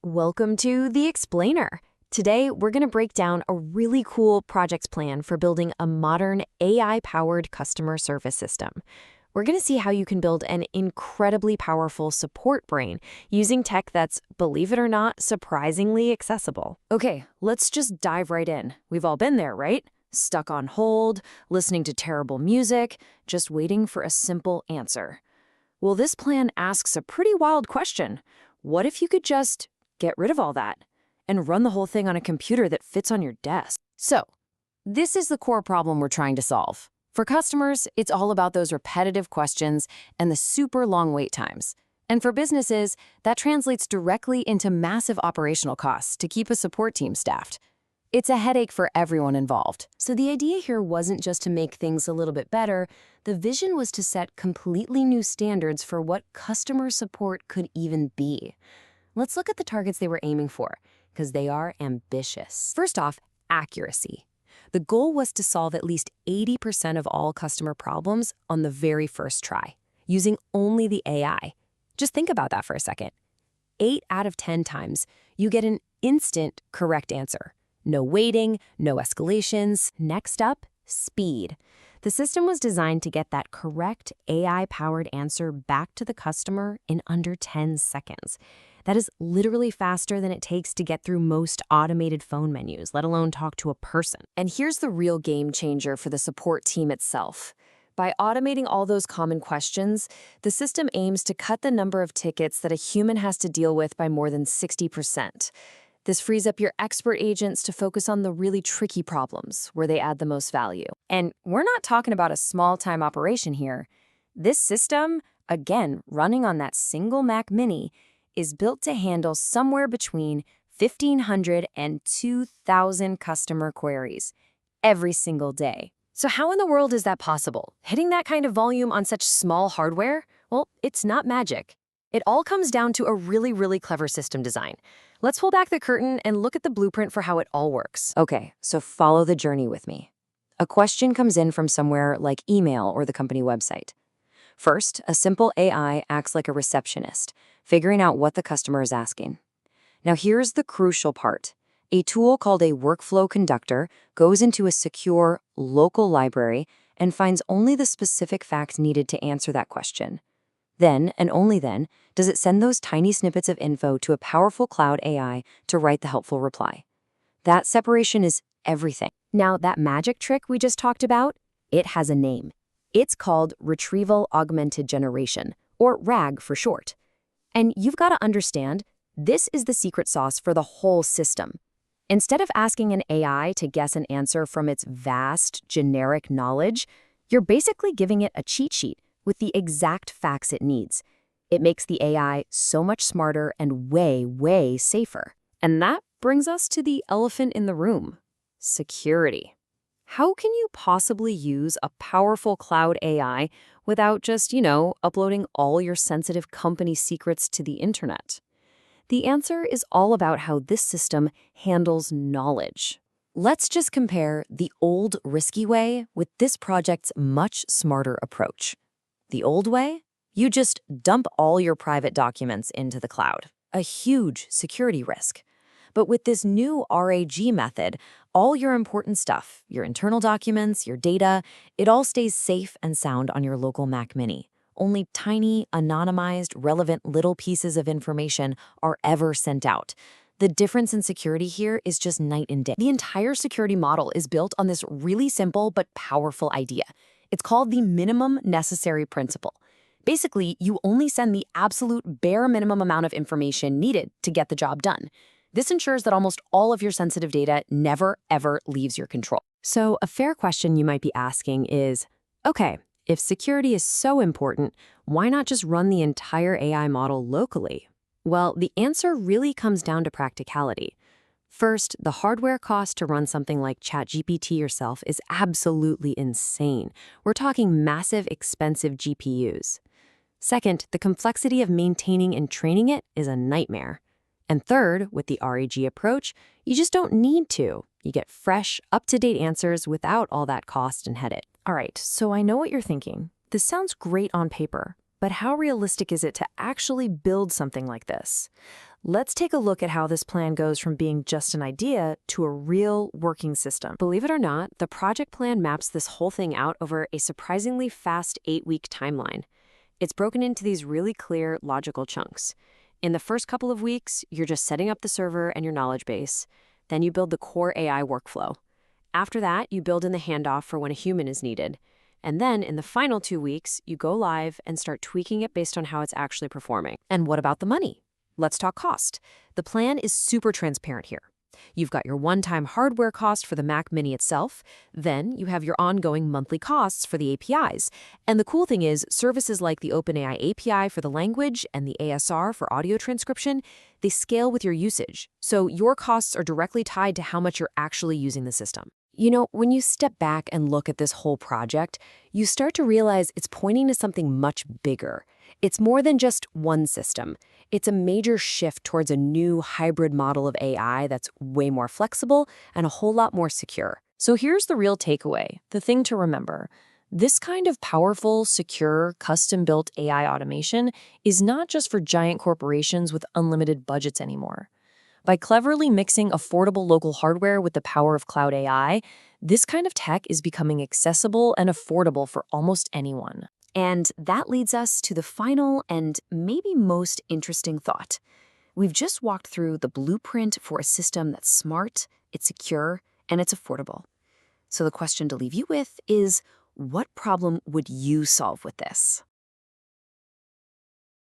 Welcome to The Explainer. Today, we're going to break down a really cool project plan for building a modern AI-powered customer service system. We're going to see how you can build an incredibly powerful support brain using tech that's, believe it or not, surprisingly accessible. Okay, let's just dive right in. We've all been there, right? Stuck on hold, listening to terrible music, just waiting for a simple answer. Well, this plan asks a pretty wild question. What if you could just get rid of all that and run the whole thing on a computer that fits on your desk? So, this is the core problem we're trying to solve. For customers, it's all about those repetitive questions and the super long wait times. And for businesses, that translates directly into massive operational costs to keep a support team staffed. It's a headache for everyone involved. So the idea here wasn't just to make things a little bit better. The vision was to set completely new standards for what customer support could even be. Let's look at the targets they were aiming for, because they are ambitious. First off, accuracy. The goal was to solve at least 80% of all customer problems on the very first try, using only the AI. Just think about that for a second. 8 out of 10 times, you get an instant correct answer. No waiting, no escalations. Next up, speed. The system was designed to get that correct AI-powered answer back to the customer in under 10 seconds. That is literally faster than it takes to get through most automated phone menus, let alone talk to a person. And here's the real game changer for the support team itself. By automating all those common questions, the system aims to cut the number of tickets that a human has to deal with by more than 60%. This frees up your expert agents to focus on the really tricky problems where they add the most value. And we're not talking about a small-time operation here. This system, again, running on that single Mac Mini, is built to handle somewhere between 1,500 and 2,000 customer queries every single day. So how in the world is that possible? Hitting that kind of volume on such small hardware? Well, it's not magic. It all comes down to a really clever system design. Let's pull back the curtain and look at the blueprint for how it all works. Okay, so follow the journey with me. A question comes in from somewhere like email or the company website. First, a simple AI acts like a receptionist, figuring out what the customer is asking. Now here's the crucial part. A tool called a workflow conductor goes into a secure, local library and finds only the specific facts needed to answer that question. Then, and only then, does it send those tiny snippets of info to a powerful cloud AI to write the helpful reply. That separation is everything. Now, that magic trick we just talked about, it has a name. It's called Retrieval Augmented Generation, or RAG for short. And you've got to understand, this is the secret sauce for the whole system. Instead of asking an AI to guess an answer from its vast, generic knowledge, you're basically giving it a cheat sheet with the exact facts it needs. It makes the AI so much smarter and way safer. And that brings us to the elephant in the room: security. How can you possibly use a powerful cloud AI without just, uploading all your sensitive company secrets to the internet? The answer is all about how this system handles knowledge. Let's just compare the old, risky way with this project's much smarter approach. The old way? You just dump all your private documents into the cloud. A huge security risk. But with this new RAG method, all your important stuff, your internal documents, your data, it all stays safe and sound on your local Mac Mini. Only tiny, anonymized, relevant little pieces of information are ever sent out. The difference in security here is just night and day. The entire security model is built on this really simple but powerful idea. It's called the minimum necessary principle. Basically, you only send the absolute bare minimum amount of information needed to get the job done. This ensures that almost all of your sensitive data never, ever leaves your control. So a fair question you might be asking is, okay, if security is so important, why not just run the entire AI model locally? Well, the answer really comes down to practicality. First, the hardware cost to run something like ChatGPT yourself is absolutely insane. We're talking massive, expensive GPUs. Second, the complexity of maintaining and training it is a nightmare. And third, with the RAG approach, you just don't need to. You get fresh, up-to-date answers without all that cost and headache. All right, so I know what you're thinking. This sounds great on paper, but how realistic is it to actually build something like this? Let's take a look at how this plan goes from being just an idea to a real working system. Believe it or not, the project plan maps this whole thing out over a surprisingly fast 8-week timeline. It's broken into these really clear, logical chunks. In the first couple of weeks, you're just setting up the server and your knowledge base. Then you build the core AI workflow. After that, you build in the handoff for when a human is needed. And then, in the final 2 weeks, you go live and start tweaking it based on how it's actually performing. And what about the money? Let's talk cost. The plan is super transparent here. You've got your one-time hardware cost for the Mac Mini itself. Then you have your ongoing monthly costs for the APIs. And the cool thing is, services like the OpenAI API for the language and the ASR for audio transcription, they scale with your usage. So your costs are directly tied to how much you're actually using the system. You know, when you step back and look at this whole project, you start to realize it's pointing to something much bigger. It's more than just one system. It's a major shift towards a new hybrid model of AI that's way more flexible and a whole lot more secure. So here's the real takeaway, the thing to remember. This kind of powerful, secure, custom-built AI automation is not just for giant corporations with unlimited budgets anymore. By cleverly mixing affordable local hardware with the power of cloud AI, this kind of tech is becoming accessible and affordable for almost anyone. And that leads us to the final and maybe most interesting thought. We've just walked through the blueprint for a system that's smart, it's secure, and it's affordable. So the question to leave you with is, what problem would you solve with this?